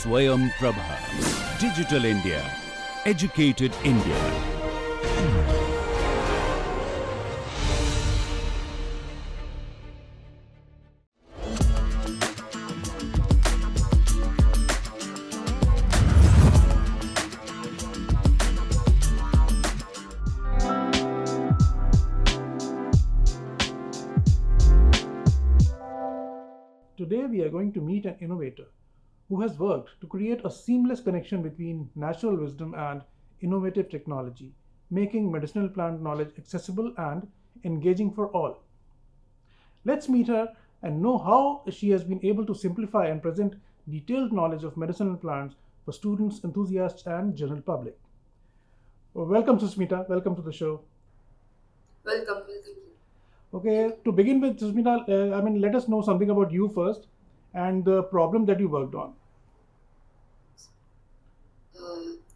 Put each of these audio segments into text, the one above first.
Swayam Prabha. Digital India. Educated India. Today we are going to meet an innovator who has worked to create a seamless connection between natural wisdom and innovative technology, making medicinal plant knowledge accessible and engaging for all. Let's meet her and know how she has been able to simplify and present detailed knowledge of medicinal plants for students, enthusiasts, and general public. Welcome, Susmita. Welcome to the show. Welcome. Okay, to begin with, Susmita, let us know something about you first and the problem that you worked on.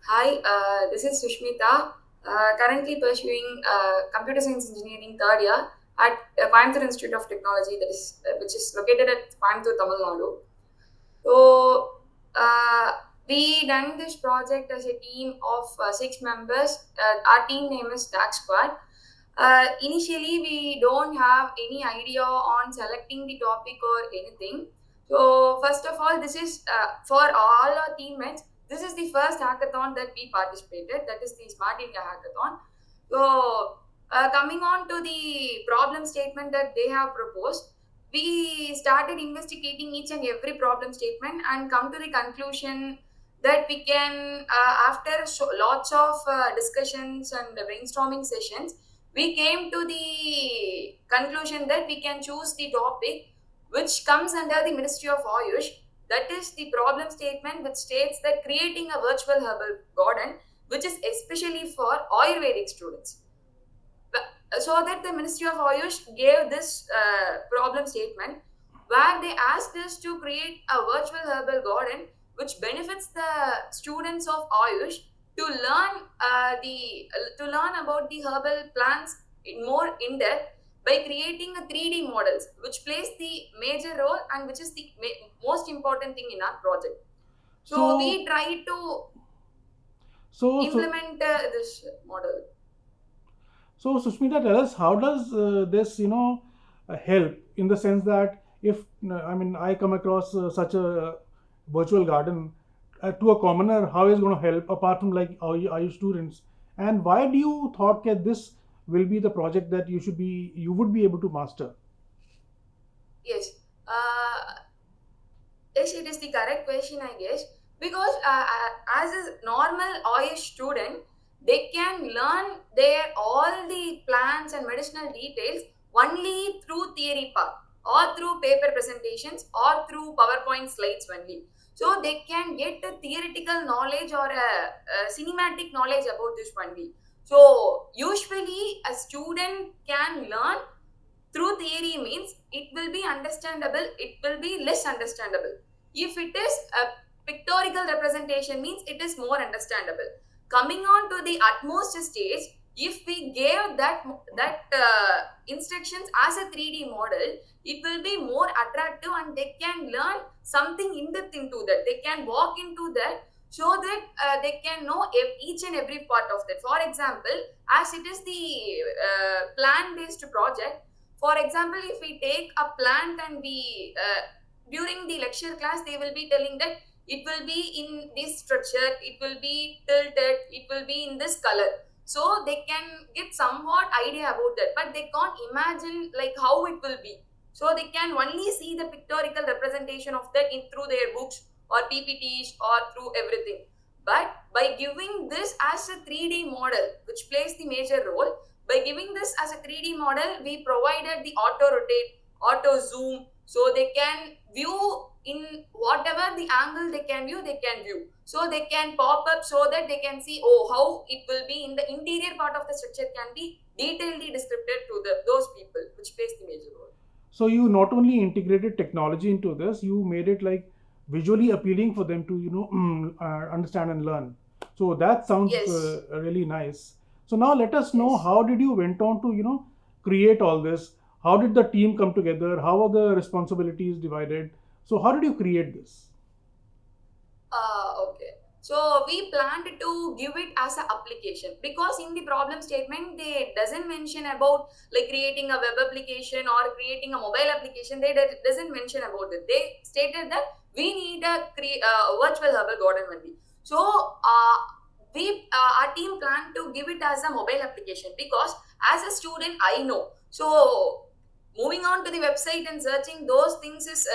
Hi, this is Sushmita, currently pursuing computer science engineering third year at Coimbatore Institute of Technology, which is located at Coimbatore, Tamil Nadu. So, we done this project as a team of 6 members. Our team name is Tax Squad. Initially, we don't have any idea on selecting the topic or anything. So, first of all, this is for all our teammates. This is the first hackathon that we participated. That is the Smart India Hackathon. So, coming on to the problem statement that they have proposed, we started investigating each and every problem statement and come to the conclusion that we can, after lots of discussions and brainstorming sessions, we came to the conclusion that we can choose the topic which comes under the Ministry of Ayush. That is the problem statement which states that creating a virtual herbal garden, which is especially for Ayurvedic students. So that the Ministry of Ayush gave this problem statement where they asked us to create a virtual herbal garden which benefits the students of Ayush to learn about the herbal plants more in depth by creating a 3D models, which plays the major role and which is the most important thing in our project. So we try to implement this model. So Sushmita, tell us, how does this help, in the sense that if I come across such a virtual garden, to a commoner, how is it going to help apart from like Ayush students? And why do you thought that this will be the project that you would be able to master? Yes, yes, it is the correct question, I guess, because as a normal Ayush student, they can learn all the plants and medicinal details only through theory part or through paper presentations or through PowerPoint slides only. So they can get a theoretical knowledge or a cinematic knowledge about this only. So usually a student can learn through theory means it will be understandable, it will be less understandable. If it is a pictorial representation means it is more understandable. Coming on to the utmost stage, if we gave that instructions as a 3D model, it will be more attractive and they can learn something in depth into that. They can walk into that so that they can know each and every part of that. For example, as it is the plant-based project, for example, if we take a plant and we during the lecture class, they will be telling that it will be in this structure, it will be tilted, it will be in this color. So they can get somewhat idea about that, but they can't imagine like how it will be. So they can only see the pictorial representation of that through their books or PPTs or through everything. But by giving this as a 3D model, which plays the major role, by giving this as a 3D model, we provided the auto rotate, auto zoom, so they can view in whatever the angle they can view. So they can pop up so that they can see how it will be in the interior part of the structure can be detailedly described to those people, which plays the major role. So you not only integrated technology into this, you made it like visually appealing for them to understand and learn. So that sounds really nice. So now let us know, how did you went on to create all this? How did the team come together? How are the responsibilities divided? So how did you create this? Okay. So we planned to give it as an application because in the problem statement they doesn't mention about like creating a web application or creating a mobile application. They doesn't mention about it. They stated that we need a virtual herbal garden only. So our team planned to give it as a mobile application because as a student I know. So moving on to the website and searching those things is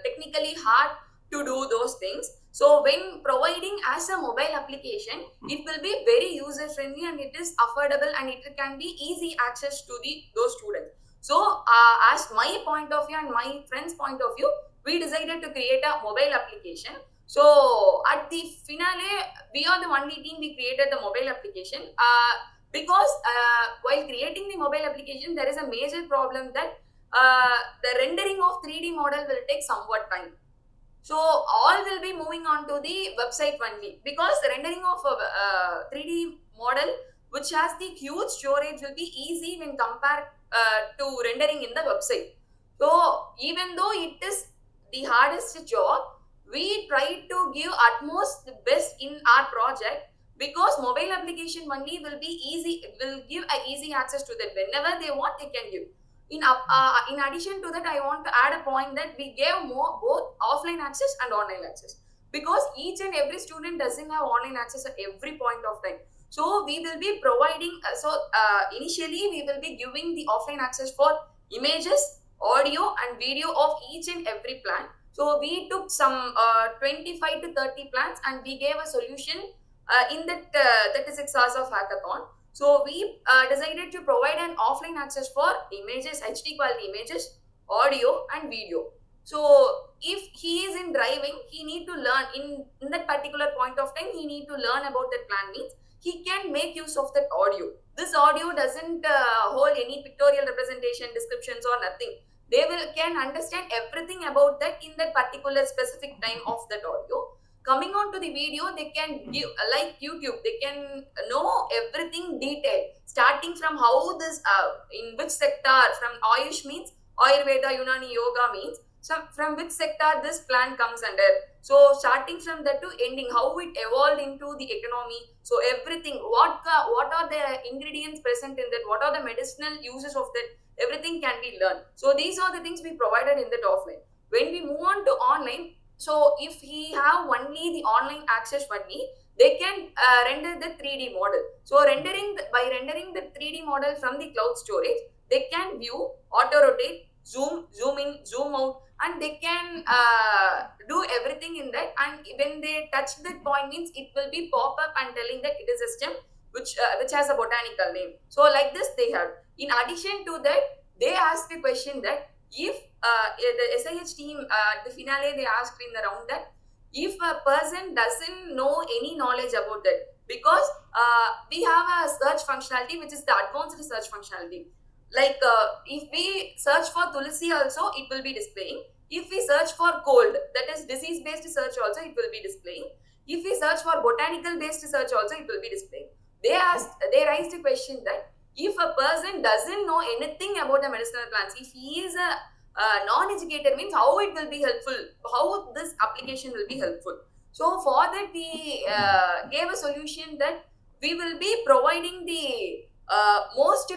technically hard to do those things. So when providing as a mobile application, it will be very user friendly and it is affordable and it can be easy access to those students. So as my point of view and my friend's point of view, we decided to create a mobile application. So at the finale, we are the only team we created the mobile application. Because while creating the mobile application, there is a major problem that the rendering of 3D model will take somewhat time. So all will be moving on to the website only because the rendering of a 3D model which has the huge storage will be easy when compared to rendering in the website. So even though it is the hardest job, we try to give utmost the best in our project because mobile application only will be easy, will give a easy access to that whenever they want they can give. In addition to that, I want to add a point that we gave more both offline access and online access because each and every student doesn't have online access at every point of time. So we will be providing. Initially we will be giving the offline access for images, audio, and video of each and every plan. So we took some 25 to 30 plans and we gave a solution in that 36 hours of hackathon. So we decided to provide an offline access for images, HD quality images, audio, and video. So if he is in driving, he need to learn in that particular point of time. He need to learn about that plan means he can make use of that audio. This audio doesn't hold any pictorial representation, descriptions, or nothing. They can understand everything about that in that particular specific time of that audio. Coming on to the video, they can give like YouTube, they can know everything detailed, starting from how this in which sector, from Ayush means Ayurveda, Unani, Yoga means, so from which sector this plant comes under. So starting from that to ending, how it evolved into the economy. So everything, what are the ingredients present in that, what are the medicinal uses of that, everything can be learned. So these are the things we provided in that offline. When we move on to online, so if he have only the online access only, they can render the 3D model. So by rendering the 3D model from the cloud storage, they can view, auto rotate, zoom in, zoom out, and they can do everything in that. And when they touch that point means it will be pop up and telling that it is a stem which has a botanical name. So like this they have. In addition to that, they ask the question that if the SIH team at the finale they asked in the round that if a person doesn't know any knowledge about that, because we have a search functionality which is the advanced search functionality. Like if we search for Tulsi also, it will be displaying. If we search for cold, that is disease based search also, it will be displaying. If we search for botanical based search also, it will be displaying. They raised a question that if a person doesn't know anything about the medicinal plants, if he is a non-educated means how it will be helpful, how this application will be helpful. So for that we gave a solution that we will be providing the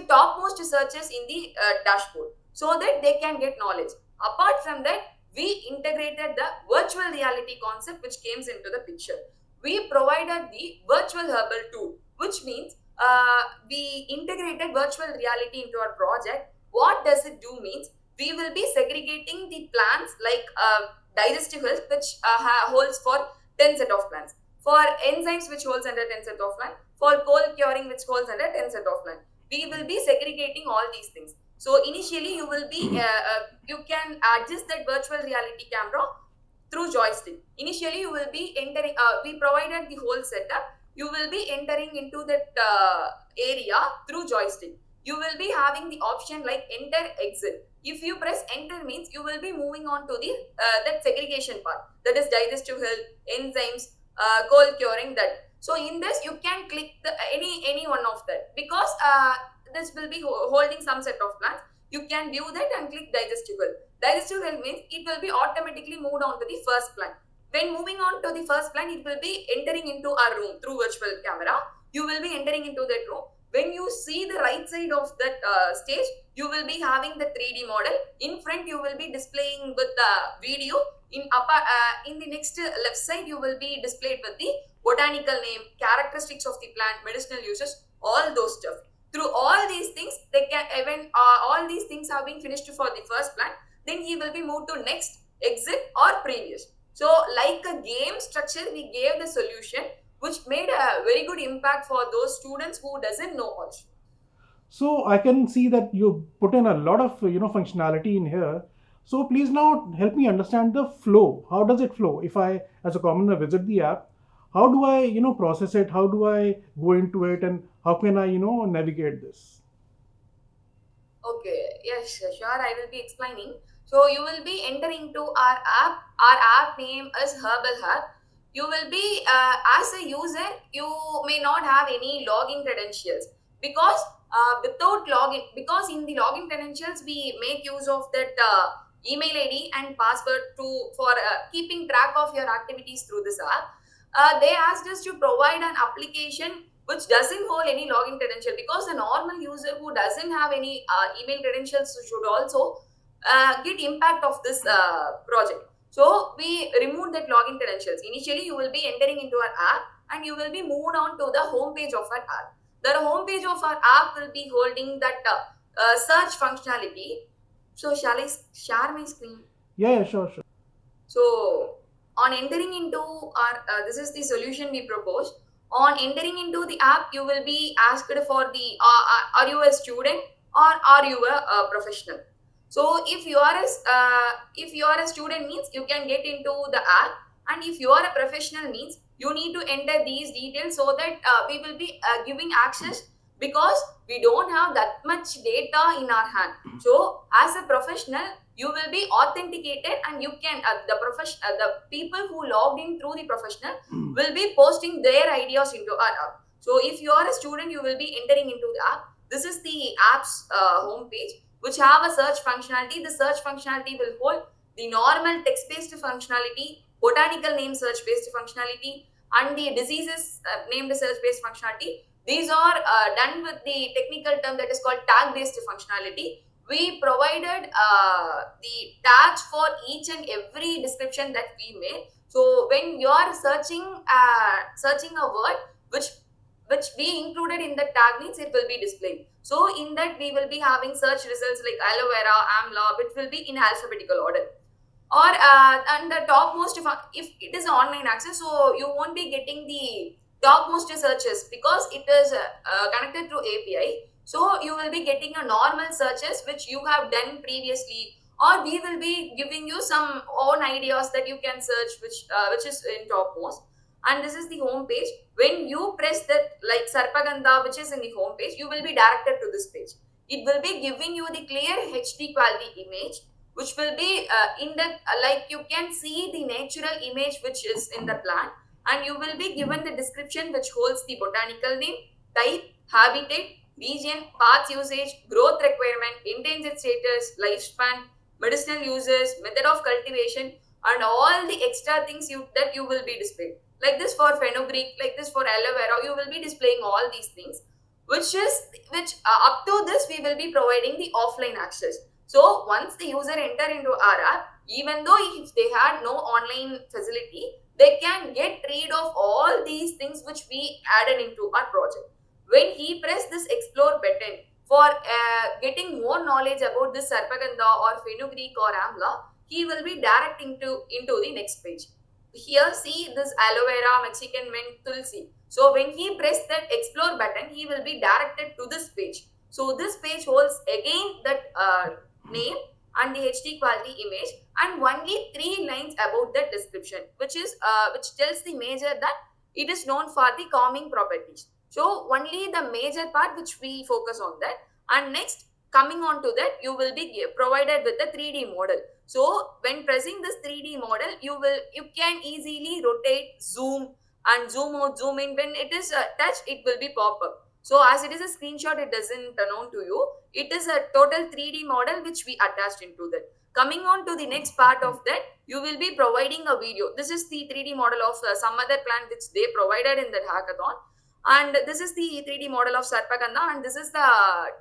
topmost searches in the dashboard so that they can get knowledge. Apart from that, we integrated the virtual reality concept which came into the picture. We provided the virtual herbal tool, which means we integrated virtual reality into our project. What does it do means we will be segregating the plants like digestive health which holds for 10 set of plants, for enzymes which holds under 10 set of plants, for cold curing which holds under 10 set of plants. We will be segregating all these things. So initially you will be you can adjust that virtual reality camera through joystick. Initially you will be entering, we provided the whole setup. You will be entering into that area through joystick. You will be having the option like enter, exit. If you press enter means you will be moving on to the that segregation part, that is digestive health, enzymes, cold curing, that. So in this you can click the any one of that, because this will be holding some set of plants. You can view that and click digestive health. Digestive health means it will be automatically moved on to the first plant. When moving on to the first plan, it will be entering into our room through virtual camera. You will be entering into that room. When you see the right side of that stage, you will be having the 3D model. In front, you will be displaying with the video. In the next left side, you will be displayed with the botanical name, characteristics of the plant, medicinal uses, all those stuff. Through all these things, they can even all these things have been finished for the first plan. Then he will be moved to next, exit, or previous. So, like a game structure, we gave the solution, which made a very good impact for those students who doesn't know also. So I can see that you put in a lot of functionality in here. So please now help me understand the flow. How does it flow? If I, as a commoner, visit the app, how do I process it? How do I go into it, and how can I navigate this? Okay, yes, sure, I will be explaining. So you will be entering to our app. Our app name is Herbal Hub. You will be, as a user, you may not have any login credentials because without login, because in the login credentials we make use of that email ID and password to for keeping track of your activities through this app. They asked us to provide an application which doesn't hold any login credential, because the normal user who doesn't have any email credentials should also get impact of this project. So we removed that login credentials. Initially, you will be entering into our app and you will be moved on to the home page of our app. The home page of our app will be holding that search functionality. So shall I share my screen? Yeah, sure, sure. So on entering into our, this is the solution we proposed. On entering into the app, you will be asked for the, are you a student or are you a professional? So if you are a student means you can get into the app, and if you are a professional means you need to enter these details so that we will be giving access, because we don't have that much data in our hand. So as a professional, you will be authenticated, and you can the people who logged in through the professional will be posting their ideas into our app. So if you are a student, you will be entering into the app. This is the app's home page, which have a search functionality. The search functionality will hold the normal text-based functionality, botanical name search-based functionality, and the diseases named search-based functionality. These are done with the technical term that is called tag-based functionality. We provided the tags for each and every description that we made. So when you are searching a word which we included in the tag means, it will be displayed. So in that we will be having search results like aloe vera, amla, which will be in alphabetical order. Or and the topmost, if it is online access, so you won't be getting the topmost searches because it is connected through API. So you will be getting a normal searches which you have done previously, or we will be giving you some own ideas that you can search, which is in topmost. And this is the home page. When you press that like Sarpagandha, which is in the home page, you will be directed to this page. It will be giving you the clear HD quality image, which will be in the like you can see the natural image which is in the plant, and you will be given the description which holds the botanical name, type, habitat, region, path usage, growth requirement, endangered status, lifespan, medicinal uses, method of cultivation, and all the extra things that you will be displayed. Like this for fenugreek, like this for aloe vera, you will be displaying all these things, which up to this we will be providing the offline access. So once the user enter into our app, even though if they had no online facility, they can get rid of all these things which we added into our project. When he press this explore button for getting more knowledge about this Sarpagandha or fenugreek or amla, he will be directing into the next page. Here see this aloe vera, Mexican mint, tulsi. So when he press that explore button, he will be directed to this page. So this page holds again that name and the HD quality image, and only 3 lines about the description, which tells the major that it is known for the calming properties. So only the major part which we focus on that, and next coming on to that, you will be provided with a 3D model. So when pressing this 3D model, you can easily rotate, zoom and zoom out, zoom in. When it is touched, it will be pop up. So as it is a screenshot, it doesn't turn on to you. It is a total 3D model which we attached into that. Coming on to the next part of that, you will be providing a video. This is the 3D model of some other plant which they provided in that hackathon. And this is the 3D model of Sarpagandha, and this is the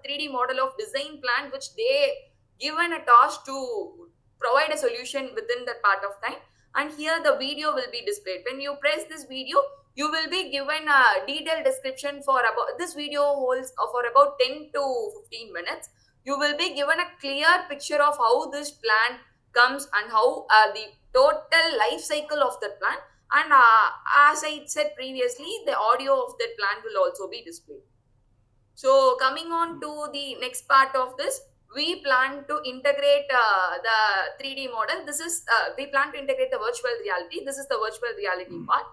3D model of design plant which they given a task to provide a solution within that part of time. And here the video will be displayed. When you press this video, you will be given a detailed description for about this video holds for about 10 to 15 minutes. You will be given a clear picture of how this plant comes and how the total life cycle of the plant. And as I said previously, the audio of that plant will also be displayed. So coming on to the next part of this, we plan to integrate the 3D model. This is we plan to integrate the virtual reality. This is the virtual reality part.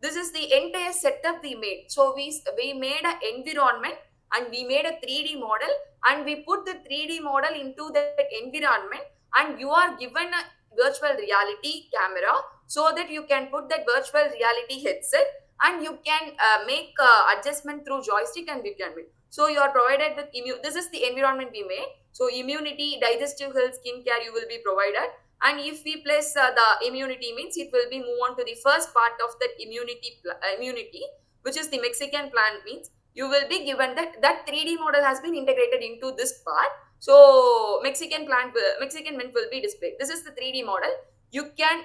This is the entire setup we made. So we made an environment and we made a 3D model and we put the 3D model into that environment, and you are given a virtual reality camera so that you can put that virtual reality headset and you can make adjustment through joystick and we can make. So you are provided with this is the environment we made. So immunity, digestive health, skincare you will be provided. And if we place the immunity means it will be move on to the first part of that immunity, which is the Mexican plant means. You will be given that 3D model has been integrated into this part. So Mexican mint will be displayed. This is the 3D model. You can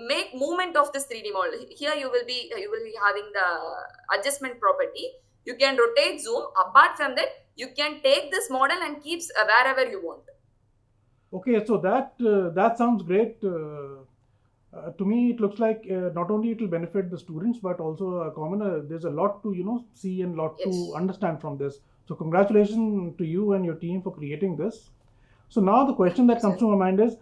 make movement of this 3D model. Here you will be having the adjustment property. You can rotate, zoom. Apart from that, you can take this model and keeps wherever you want. Okay, so that sounds great. To me, it looks like not only it will benefit the students, but also a commoner. There's a lot to see and lot to understand from this. So congratulations to you and your team for creating this. So now the question that comes to my mind is,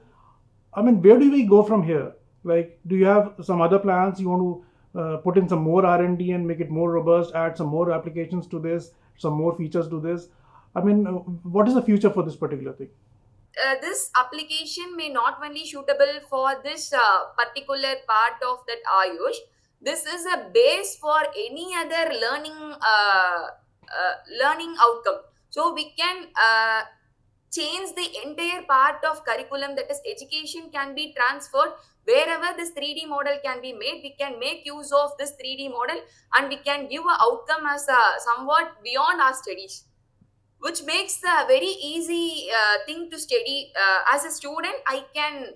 I mean, where do we go from here? Like, do you have some other plans? You want to put in some more R&D and make it more robust, add some more applications to this, some more features to this? I mean, what is the future for this particular thing? This application may not only suitable for this particular part of that Ayush. This is a base for any other learning outcome. So we can change the entire part of curriculum, that is education can be transferred wherever this 3D model can be made. We can make use of this 3D model and we can give an outcome as somewhat beyond our studies, which makes a very easy thing to study. As a student, I can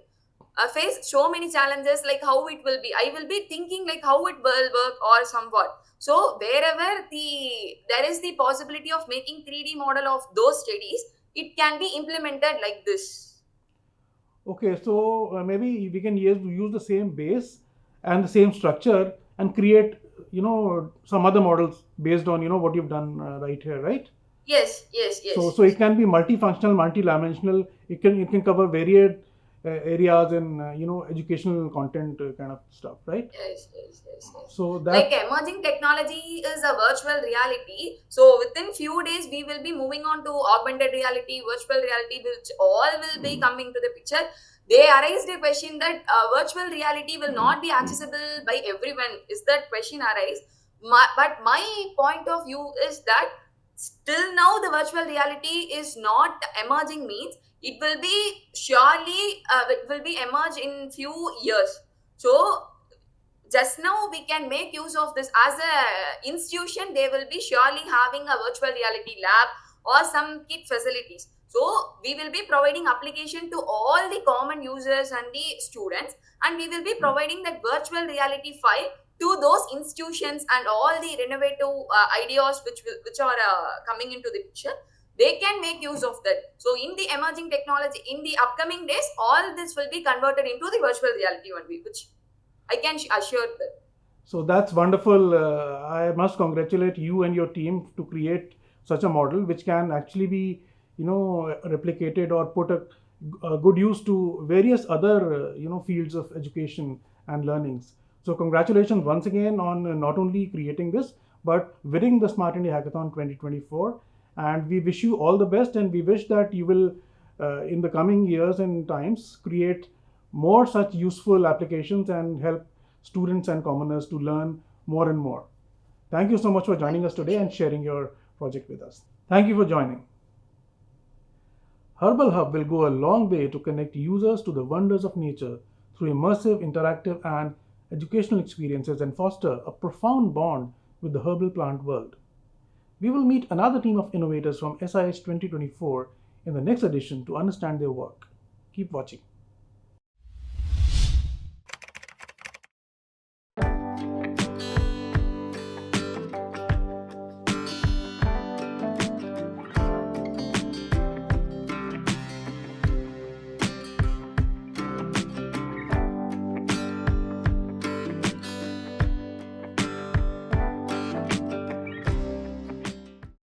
face so many challenges like how it will be. I will be thinking like how it will work or somewhat. So wherever there is the possibility of making 3D model of those studies, it can be implemented like this. Okay, so maybe we can use the same base and the same structure and create, some other models based on, what you've done right here, right? Yes. So it can be multifunctional, multidimensional. It can cover varied areas and educational content kind of stuff, right? Yes. So that like emerging technology is a virtual reality. So within few days we will be moving on to augmented reality, virtual reality, which all will be coming to the picture. They arise the question that virtual reality will not be accessible by everyone. Is that question arise? But my point of view is that still now the virtual reality is not emerging means it will be surely it will be emerge in few years. So just now we can make use of this as a institution. They will be surely having a virtual reality lab or some kit facilities. So we will be providing application to all the common users and the students, and we will be providing that virtual reality file to those institutions and all the innovative ideas which are coming into the picture. They can make use of that. So in the emerging technology, in the upcoming days, all this will be converted into the virtual reality only, which I can assure that. So that's wonderful. I must congratulate you and your team to create such a model which can actually be, replicated or put a good use to various other, fields of education and learnings. So congratulations once again on not only creating this, but winning the Smart India Hackathon 2024. And we wish you all the best, and we wish that you will, in the coming years and times, create more such useful applications and help students and commoners to learn more and more. Thank you so much for joining us today and sharing your project with us. Thank you for joining. Herbal Hub will go a long way to connect users to the wonders of nature through immersive, interactive, and educational experiences and foster a profound bond with the herbal plant world. We will meet another team of innovators from SIH 2024 in the next edition to understand their work. Keep watching.